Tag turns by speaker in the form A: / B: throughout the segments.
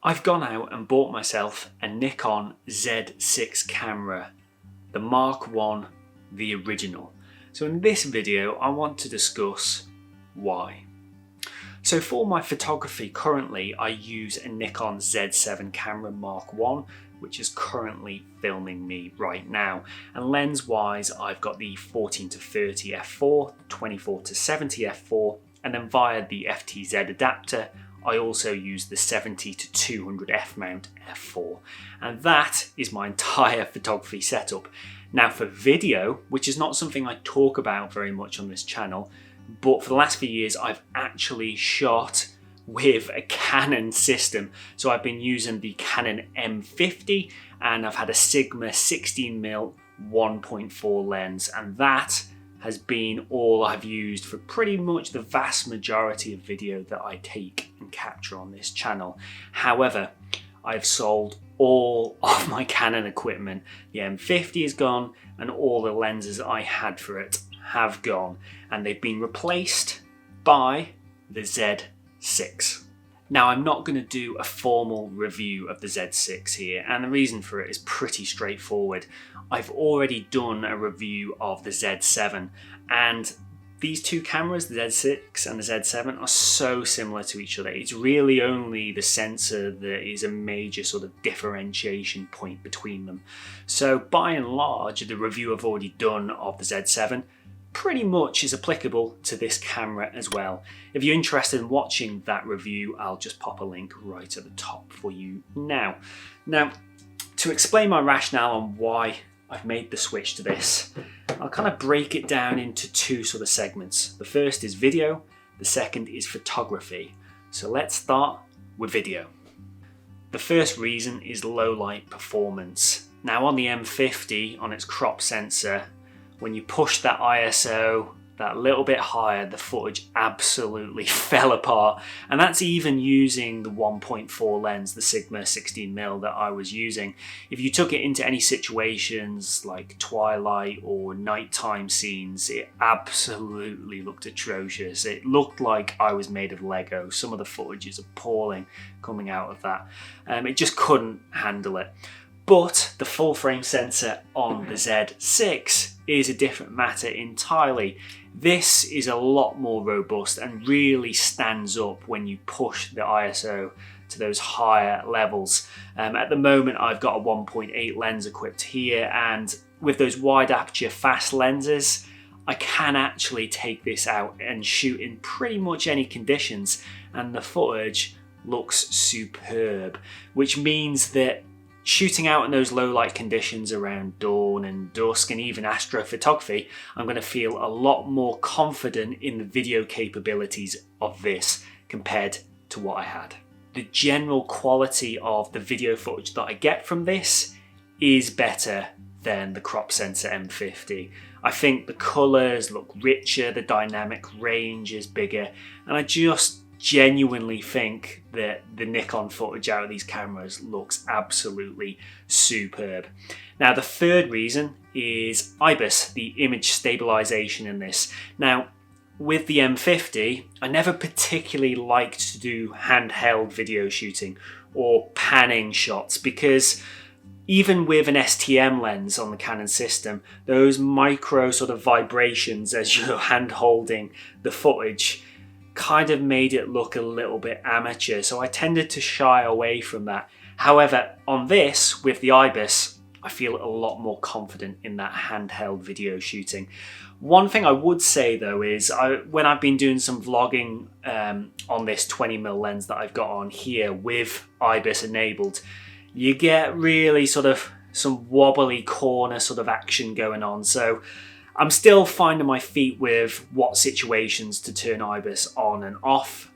A: I've gone out and bought myself a Nikon Z6 camera, the Mark I, the original. So in this video, I want to discuss why. So for my photography currently, I use a Nikon Z7 camera Mark I, which is currently filming me right now. And lens wise, I've got the 14-30 f4, 24-70 f4, and then via the FTZ adapter, I also use the 70-200 f-mount f4, and that is my entire photography setup. Now for video, which is not something I talk about very much on this channel, but for the last few years I've actually shot with a Canon system. So I've been using the Canon M50 and I've had a Sigma 16mm 1.4 lens, and that has been all I've used for pretty much the vast majority of video that I take and capture on this channel. However, I've sold all of my Canon equipment. The M50 is gone and all the lenses I had for it have gone, and they've been replaced by the Z6. Now I'm not going to do a formal review of the Z6 here, and the reason for it is pretty straightforward. I've already done a review of the Z7, and these two cameras, the Z6 and the Z7, are so similar to each other. It's really only the sensor that is a major sort of differentiation point between them. So by and large, the review I've already done of the Z7 pretty much is applicable to this camera as well. If you're interested in watching that review, I'll just pop a link right at the top for you now. Now, to explain my rationale on why I've made the switch to this, I'll kind of break it down into two sort of segments. The first is video, the second is photography. So let's start with video. The first reason is low light performance. Now on the M50, on its crop sensor, when you push that ISO that little bit higher, the footage absolutely fell apart. And that's even using the 1.4 lens, the Sigma 16mm that I was using. If you took it into any situations like twilight or nighttime scenes, it absolutely looked atrocious. It looked like I was made of Lego. Some of the footage is appalling coming out of that. It just couldn't handle it. But the full frame sensor on the Z6 is a different matter entirely. This is a lot more robust and really stands up when you push the ISO to those higher levels. At the moment I've got a 1.8 lens equipped here, and with those wide aperture fast lenses I can actually take this out and shoot in pretty much any conditions, and the footage looks superb, which means that shooting out in those low light conditions around dawn and dusk and even astrophotography, I'm going to feel a lot more confident in the video capabilities of this compared to what I had. The general quality of the video footage that I get from this is better than the crop sensor M50. I think the colours look richer, the dynamic range is bigger, and I just genuinely think that the Nikon footage out of these cameras looks absolutely superb. Now the third reason is IBIS, the image stabilization in this. Now with the M50, I never particularly liked to do handheld video shooting or panning shots, because even with an STM lens on the Canon system, those micro sort of vibrations as you're hand holding the footage kind of made it look a little bit amateur, so I tended to shy away from that. However, on this, with the IBIS, I feel a lot more confident in that handheld video shooting. One thing I would say though is, when I've been doing some vlogging on this 20mm lens that I've got on here with IBIS enabled, you get really sort of some wobbly corner sort of action going on. So I'm still finding my feet with what situations to turn IBIS on and off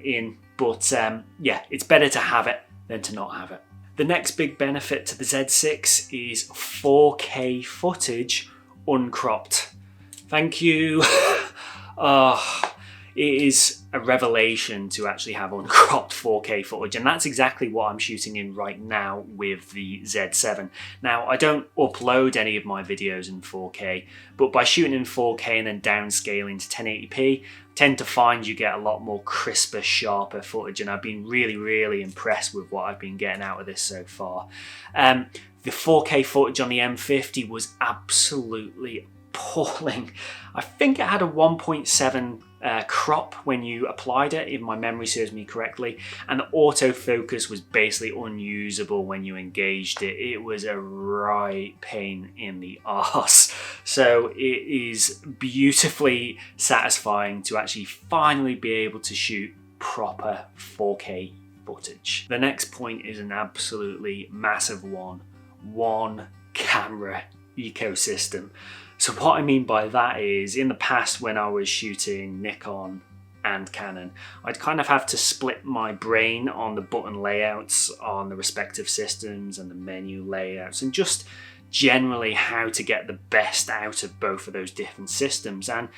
A: in, but yeah, it's better to have it than to not have it. The next big benefit to the Z6 is 4K footage uncropped. Thank you. it is a revelation to actually have uncropped 4K footage, and that's exactly what I'm shooting in right now with the Z7. Now, I don't upload any of my videos in 4K, but by shooting in 4K and then downscaling to 1080p, I tend to find you get a lot more crisper, sharper footage, and I've been really impressed with what I've been getting out of this so far. The 4K footage on the M50 was absolutely appalling. I think it had a 1.7 crop when you applied it, if my memory serves me correctly, and the autofocus was basically unusable when you engaged it. It was a right pain in the arse. So it is beautifully satisfying to actually finally be able to shoot proper 4K footage. The next point is an absolutely massive one camera ecosystem. So what I mean by that is, in the past when I was shooting Nikon and Canon, I'd kind of have to split my brain on the button layouts on the respective systems and the menu layouts, and just generally how to get the best out of both of those different systems. And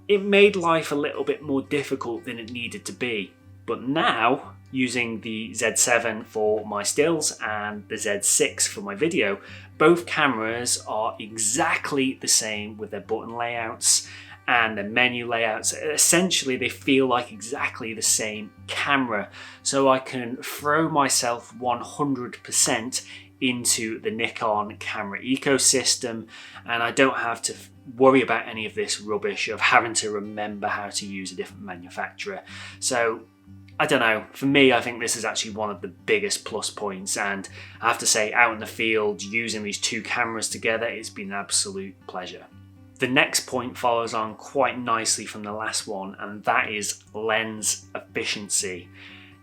A: it made life a little bit more difficult than it needed to be. But now, using the Z7 for my stills and the Z6 for my video, both cameras are exactly the same with their button layouts and their menu layouts. Essentially, they feel like exactly the same camera. So I can throw myself 100% into the Nikon camera ecosystem, and I don't have to worry about any of this rubbish of having to remember how to use a different manufacturer. So I don't know, for me, I think this is actually one of the biggest plus points, and I have to say, out in the field, using these two cameras together, it's been an absolute pleasure. The next point follows on quite nicely from the last one, and that is lens efficiency.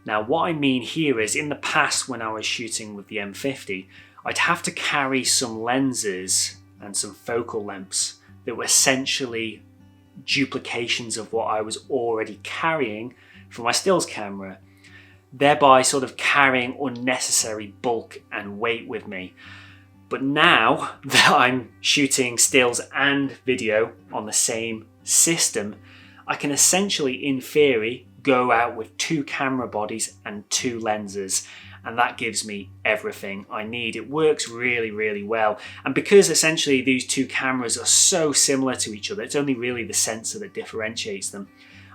A: Now, what I mean here is, in the past when I was shooting with the M50, I'd have to carry some lenses and some focal lengths that were essentially duplications of what I was already carrying for my stills camera, thereby sort of carrying unnecessary bulk and weight with me. But now that I'm shooting stills and video on the same system, I can essentially, in theory, go out with two camera bodies and two lenses, and that gives me everything I need. It works really well, and because essentially these two cameras are so similar to each other, it's only really the sensor that differentiates them.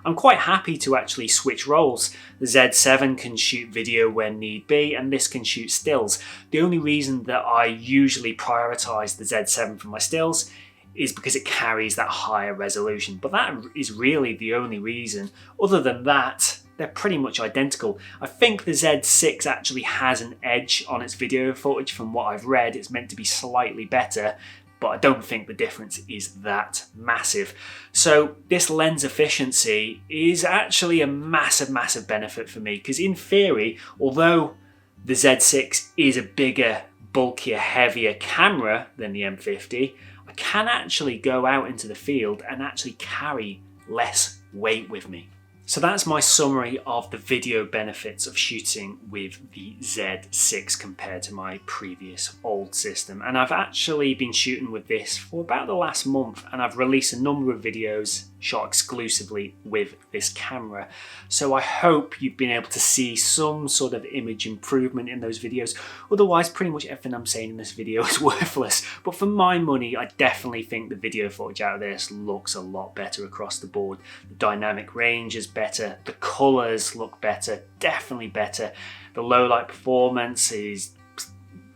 A: I'm quite happy to actually switch roles. The Z7 can shoot video when need be, and this can shoot stills. The only reason that I usually prioritize the Z7 for my stills is because it carries that higher resolution, but that is really the only reason. Other than that, they're pretty much identical. I think the Z6 actually has an edge on its video footage. From what I've read, it's meant to be slightly better, but I don't think the difference is that massive. So this lens efficiency is actually a massive benefit for me, because in theory, although the Z6 is a bigger, bulkier, heavier camera than the M50, I can actually go out into the field and actually carry less weight with me. So that's my summary of the video benefits of shooting with the Z6 compared to my previous old system. And I've actually been shooting with this for about the last month, and I've released a number of videos shot exclusively with this camera. So I hope you've been able to see some sort of image improvement in those videos. Otherwise, pretty much everything I'm saying in this video is worthless. But for my money, I definitely think the video footage out of this looks a lot better across the board. The dynamic range is better, the colours look better, definitely better. The low light performance is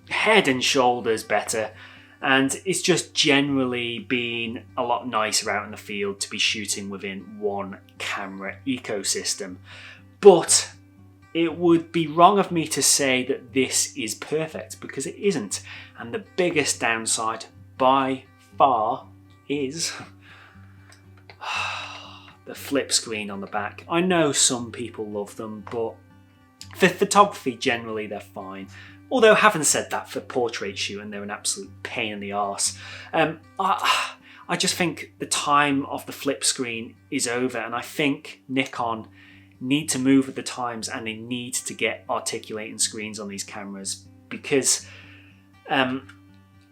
A: head and shoulders better. And it's just generally been a lot nicer out in the field to be shooting within one camera ecosystem. But it would be wrong of me to say that this is perfect, because it isn't. And the biggest downside by far is the flip screen on the back. I know some people love them, but for photography generally they're fine. Although, having said that, for portrait shooting they're an absolute pain in the arse. I just think the time of the flip screen is over, and I think Nikon need to move with the times, and they need to get articulating screens on these cameras, because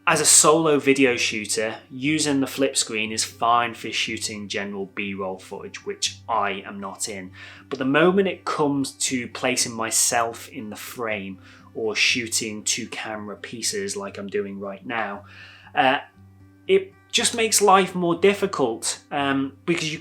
A: as a solo video shooter, using the flip screen is fine for shooting general B-roll footage, which I am not in. But the moment it comes to placing myself in the frame or shooting two camera pieces like I'm doing right now, it just makes life more difficult because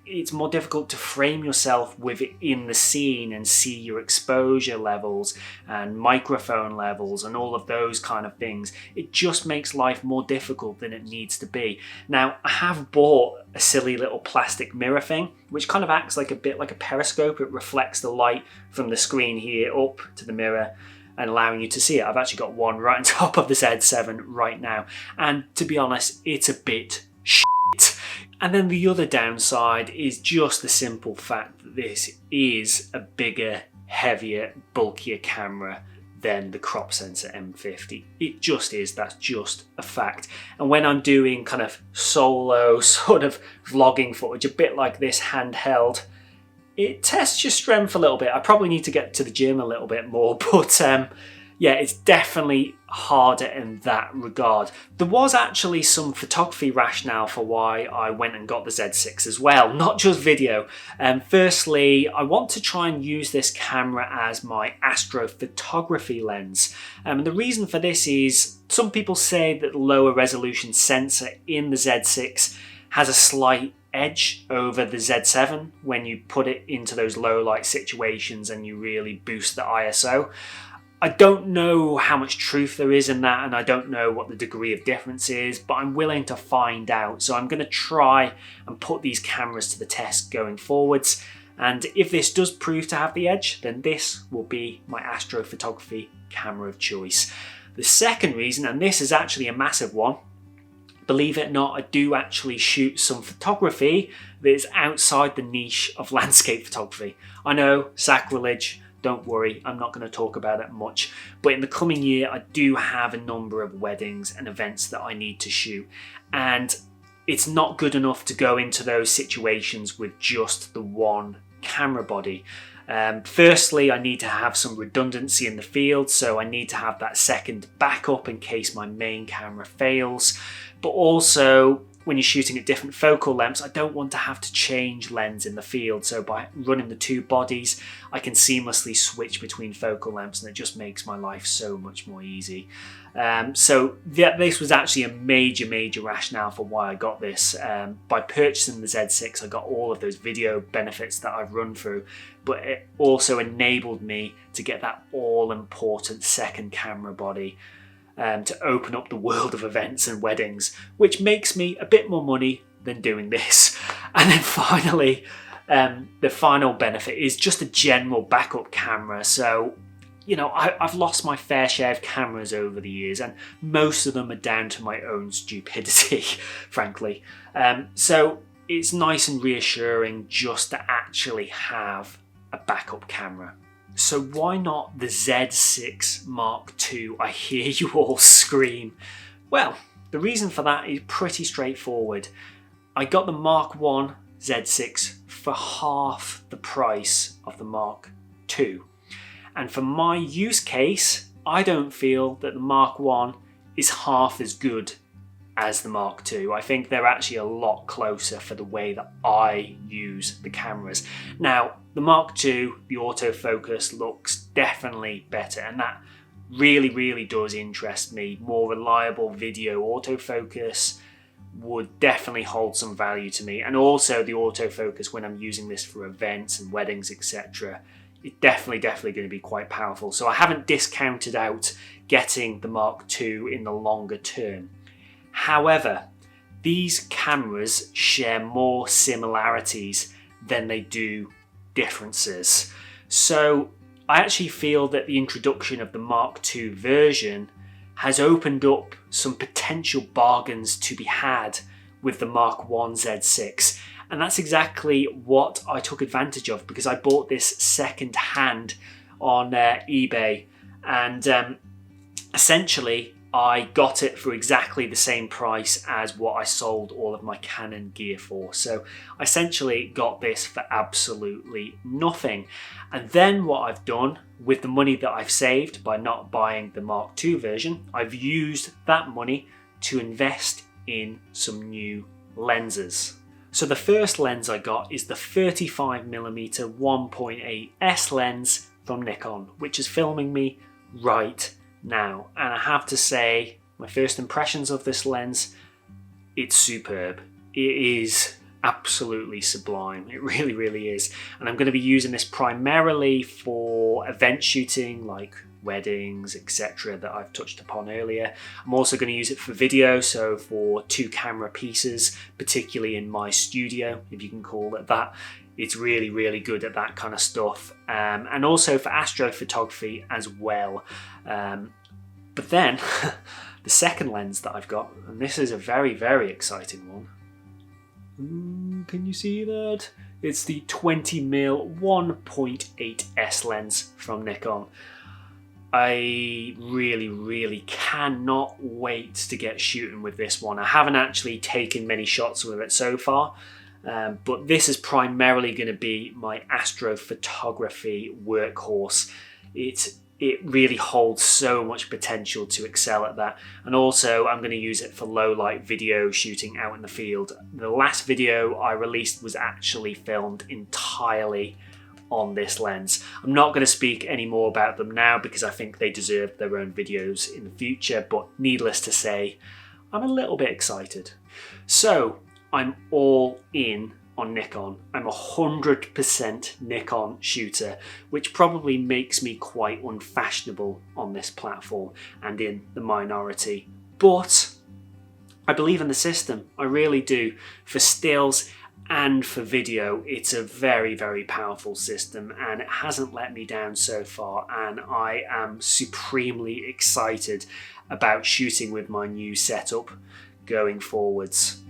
A: it's more difficult to frame yourself within the scene and see your exposure levels and microphone levels and all of those kind of things. It just makes life more difficult than it needs to be. Now, I have bought a silly little plastic mirror thing, which kind of acts like a bit like a periscope. It reflects the light from the screen here up to the mirror and allowing you to see it. I've actually got one right on top of the Z7 right now, and to be honest, it's a bit shit. And then the other downside is just the simple fact that this is a bigger, heavier, bulkier camera than the crop sensor M50. It just is, that's just a fact. And when I'm doing kind of solo sort of vlogging footage, a bit like this handheld, it tests your strength a little bit. I probably need to get to the gym a little bit more, but yeah, it's definitely harder in that regard. There was actually some photography rationale for why I went and got the Z6 as well, not just video. Firstly, I want to try and use this camera as my astrophotography lens. And the reason for this is some people say that the lower resolution sensor in the Z6 has a slight edge over the Z7 when you put it into those low light situations and you really boost the ISO. I don't know how much truth there is in that, and I don't know what the degree of difference is, but I'm willing to find out. So I'm going to try and put these cameras to the test going forwards. And if this does prove to have the edge, then this will be my astrophotography camera of choice. The second reason, and this is actually a massive one, believe it or not, I do actually shoot some photography that is outside the niche of landscape photography. I know, sacrilege, don't worry, I'm not going to talk about it much, but in the coming year I do have a number of weddings and events that I need to shoot, and it's not good enough to go into those situations with just the one camera body. Firstly, I need to have some redundancy in the field, so I need to have that second backup in case my main camera fails. But also, when you're shooting at different focal lengths, I don't want to have to change lens in the field. So by running the two bodies, I can seamlessly switch between focal lengths, and it just makes my life so much more easy. So this was actually a major rationale for why I got this. By purchasing the Z6, I got all of those video benefits that I've run through, but it also enabled me to get that all-important second camera body to open up the world of events and weddings, which makes me a bit more money than doing this. And then finally, the final benefit is just a general backup camera. So, you know, I've lost my fair share of cameras over the years, and most of them are down to my own stupidity, frankly. So it's nice and reassuring just to actually have a backup camera. So why not the Z6 Mark II? I hear you all scream. Well, the reason for that is pretty straightforward. I got the Mark I Z6 for half the price of the Mark II. And for my use case, I don't feel that the Mark I is half as good as the Mark II. I think they're actually a lot closer for the way that I use the cameras. Now, the Mark II, the autofocus looks definitely better, and that really does interest me. More reliable video autofocus would definitely hold some value to me, and also the autofocus when I'm using this for events and weddings, etc. It's definitely going to be quite powerful. So I haven't discounted out getting the Mark II in the longer term. However, these cameras share more similarities than they do differences. So I actually feel that the introduction of the Mark II version has opened up some potential bargains to be had with the Mark I Z6. And that's exactly what I took advantage of, because I bought this second hand on eBay. And essentially, I got it for exactly the same price as what I sold all of my Canon gear for. So I essentially got this for absolutely nothing. And then what I've done with the money that I've saved by not buying the Mark II version, I've used that money to invest in some new lenses. So the first lens I got is the 35mm 1.8S lens from Nikon, which is filming me right now. And I have to say, my first impressions of this lens, it's superb. It is absolutely sublime. It really, really is. And I'm going to be using this primarily for event shooting, like weddings, etc., that I've touched upon earlier. I'm also going to use it for video, so for 2 camera pieces, particularly in my studio, if you can call it that. It's really, really good at that kind of stuff. And also for astrophotography as well. But then, the second lens that I've got, and this is a very, very exciting one. Can you see that? It's the 20mm 1.8S lens from Nikon. I really, really cannot wait to get shooting with this one. I haven't actually taken many shots with it so far, but this is primarily going to be my astrophotography workhorse. It really holds so much potential to excel at that. And also I'm going to use it for low light video shooting out in the field. The last video I released was actually filmed entirely on this lens. I'm not going to speak any more about them now because I think they deserve their own videos in the future, but needless to say, I'm a little bit excited. So I'm all in on Nikon. I'm 100% Nikon shooter, which probably makes me quite unfashionable on this platform and in the minority. But I believe in the system, I really do. For stills and for video, it's a very, very powerful system and it hasn't let me down so far, and I am supremely excited about shooting with my new setup going forwards.